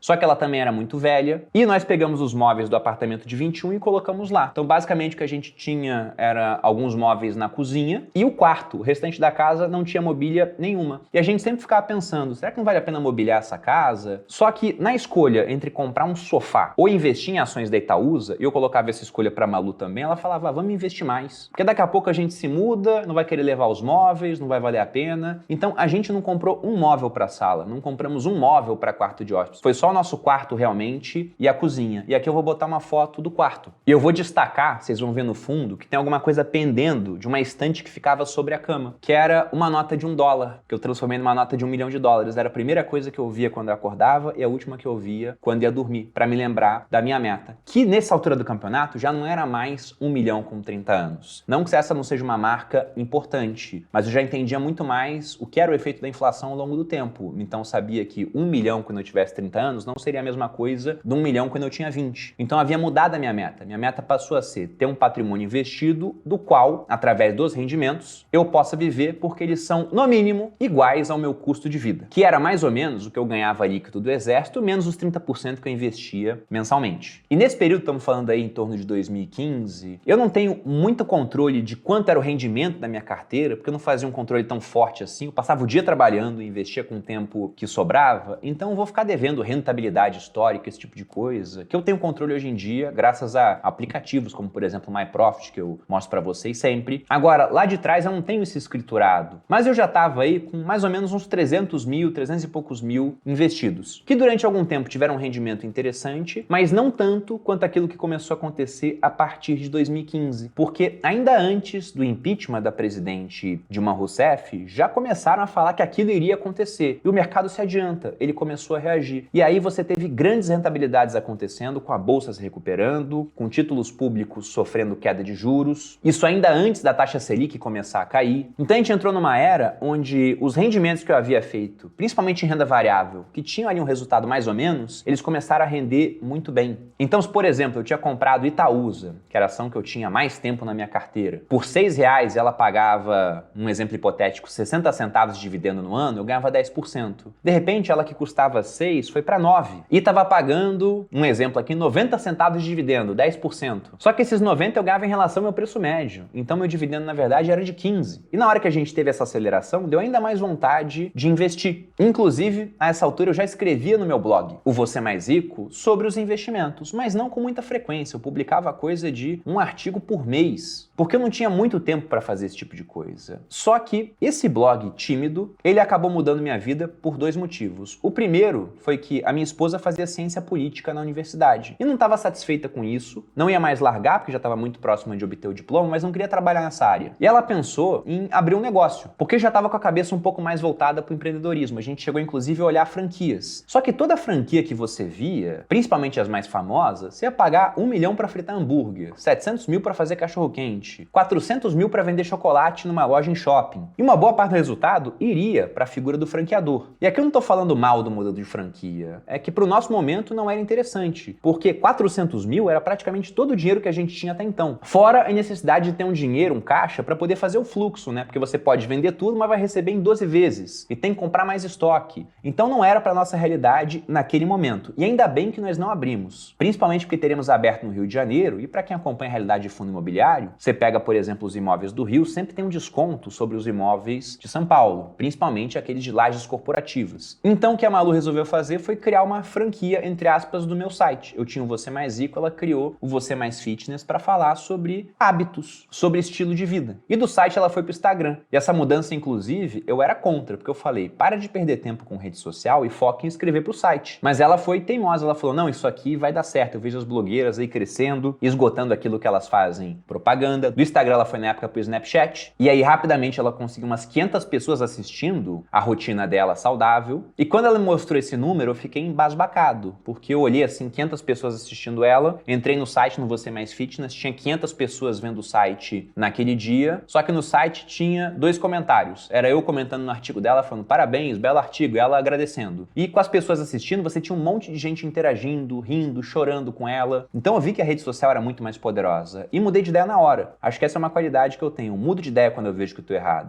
Só que ela também era muito velha. E nós pegamos os móveis do apartamento de 21 e colocamos lá. Então, basicamente, o que a gente tinha era alguns móveis na cozinha e o quarto. O restante da casa não tinha mobília nenhuma. E a gente sempre ficava pensando, será que não vale a pena mobiliar essa casa? Só que na escolha entre comprar um sofá ou investir em ações da Itaúsa, e eu colocava essa escolha pra Malu também, ela falava, vamos investir mais. Porque daqui a pouco a gente se muda, não vai querer levar os móveis, não vai valer a pena. Então a gente não comprou um móvel pra sala, não compramos um móvel pra quarto de hóspedes. Foi só o nosso quarto realmente e a cozinha. E aqui eu vou botar uma foto do quarto. E eu vou destacar, vocês vão ver no fundo, que tem alguma coisa pendendo de uma estante que ficava sobre a cama, que era uma nota de $1, que eu transformei numa nota de $1 milhão. Era a primeira coisa que eu via quando eu acordava e a última que eu via quando ia dormir, pra me lembrar da minha meta. Que nessa altura do campeonato já não era mais 1 milhão com 30 anos. Não que essa não seja uma marca importante, mas eu já entendia muito mais o que era o efeito da inflação ao longo do tempo. Então eu sabia que 1 milhão quando eu tivesse 30 anos não seria a mesma coisa de 1 milhão quando eu tinha 20. Então havia mudado a minha meta. Minha meta passou a ser ter um patrimônio investido do qual, através dos rendimentos, eu possa viver porque eles são, no mínimo, iguais ao meu custo de vida, que era mais ou menos o que eu ganhava líquido do exército, menos os 30% que eu investia mensalmente. E nesse período, estamos falando aí em torno de 2015, eu não tenho muito controle de quanto era o rendimento da minha carteira, porque eu não fazia um controle tão forte assim, eu passava o dia trabalhando e investia com o tempo que sobrava, então eu vou ficar devendo rentabilidade histórica, esse tipo de coisa, que eu tenho controle hoje em dia, graças a aplicativos como, por exemplo, o MyProfit, que eu mostro para vocês sempre. Agora, lá de trás eu não tenho isso escriturado, mas eu já estava aí com mais ou menos uns 300 mil, 300 e poucos mil investidos, que durante algum tempo tiveram um rendimento interessante, mas não tanto quanto aquilo que começou a acontecer a partir de 2015, porque ainda antes do impeachment da presidente Dilma Rousseff, já começaram a falar que aquilo iria acontecer, e o mercado se adianta, ele começou a reagir. E aí você teve grandes rentabilidades acontecendo, com a bolsa se recuperando, com títulos públicos sofrendo queda de juros, isso ainda antes da taxa Selic começar a cair. Então a gente entrou numa era onde os rendimentos que eu havia feito, principalmente em renda variável, que tinham ali um resultado mais ou menos, eles começaram a render muito bem. Então, se por exemplo, eu tinha comprado Itaúsa, que era a ação que eu tinha mais tempo na minha carteira, por R$6 ela pagava, um exemplo hipotético, 60 centavos de dividendo no ano, eu ganhava 10%. De repente, ela que custava 6 foi para 9 e estava pagando, um exemplo aqui, 90 centavos de dividendo, 10%. Só que esses 90 eu ganhava em relação ao meu preço médio, então meu dividendo na verdade era de 15. E na hora que a gente teve essa aceleração, deu ainda mais vontade de investir. Inclusive, a essa altura eu já escrevia no meu blog, o Você Mais Rico, sobre os investimentos, mas não com muita frequência. Eu publicava coisa de um artigo por mês, porque eu não tinha muito tempo para fazer esse tipo de coisa. Só que esse blog tímido, ele acabou mudando minha vida por dois motivos. O primeiro foi que a minha esposa fazia ciência política na universidade e não estava satisfeita com isso, não ia mais largar porque já estava muito próxima de obter o diploma, mas não queria trabalhar nessa área. E ela pensou em abrir um negócio, porque já estava com a cabeça um pouco mais voltada para o empreendedorismo. A gente chegou inclusive a olhar franquias. Só que toda franquia que você via, principalmente as mais famosas, você ia pagar 1 milhão para fritar hambúrguer, 700 mil para fazer cachorro-quente, 400 mil para vender chocolate numa loja em shopping. E uma boa parte do resultado iria para a figura do franqueador. E aqui eu não estou falando mal do modelo de franquia, é que para o nosso momento não era interessante, porque 400 mil era praticamente todo o dinheiro que a gente tinha até então. Fora a necessidade de ter um dinheiro, um caixa, para poder fazer o fluxo, né? Porque você pode vender tudo, mas vai receber em 12 vezes e tem que comprar mais estoque. Então não era para nossa realidade naquele momento. E ainda bem que nós não abrimos, principalmente porque teremos aberto no Rio de Janeiro, e para quem acompanha a realidade de fundo imobiliário, você pega, por exemplo, os imóveis do Rio, sempre tem um desconto sobre os imóveis de São Paulo, principalmente aqueles de lajes corporativas. Então o que a Malu resolveu fazer foi criar uma franquia, entre aspas, do meu site. Eu tinha o Você Mais Rico, ela criou o Você Mais Fitness para falar sobre hábitos, sobre estilo de vida. E do site ela foi pro Instagram. E essa mudança, inclusive, eu era contra, porque eu falei, para de perder tempo com rede social e foca em escrever pro site. Mas ela foi teimosa, ela falou, não, isso aqui vai dar certo. Eu vejo as blogueiras aí crescendo, esgotando aquilo que elas fazem propaganda. Do Instagram ela foi na época pro Snapchat. E aí rapidamente ela conseguiu umas 500 pessoas assistindo a rotina dela saudável. E quando ela me mostrou esse número, eu fiquei embasbacado, porque eu olhei assim, 500 pessoas assistindo ela, entrei no site, no Você Mais Fitness, tinha 500 pessoas vendo o site naquele dia, só que no site tinha 2 comentários. Era eu comentando no artigo dela, falando parabéns, belo artigo, e ela agradecendo. E com as pessoas assistindo, você tinha um monte de gente interagindo, rindo, chorando com ela. Então eu vi que a rede social era muito mais poderosa. E mudei de ideia na hora. Acho que essa é uma qualidade que eu tenho. Eu mudo de ideia quando eu vejo que eu tô errado.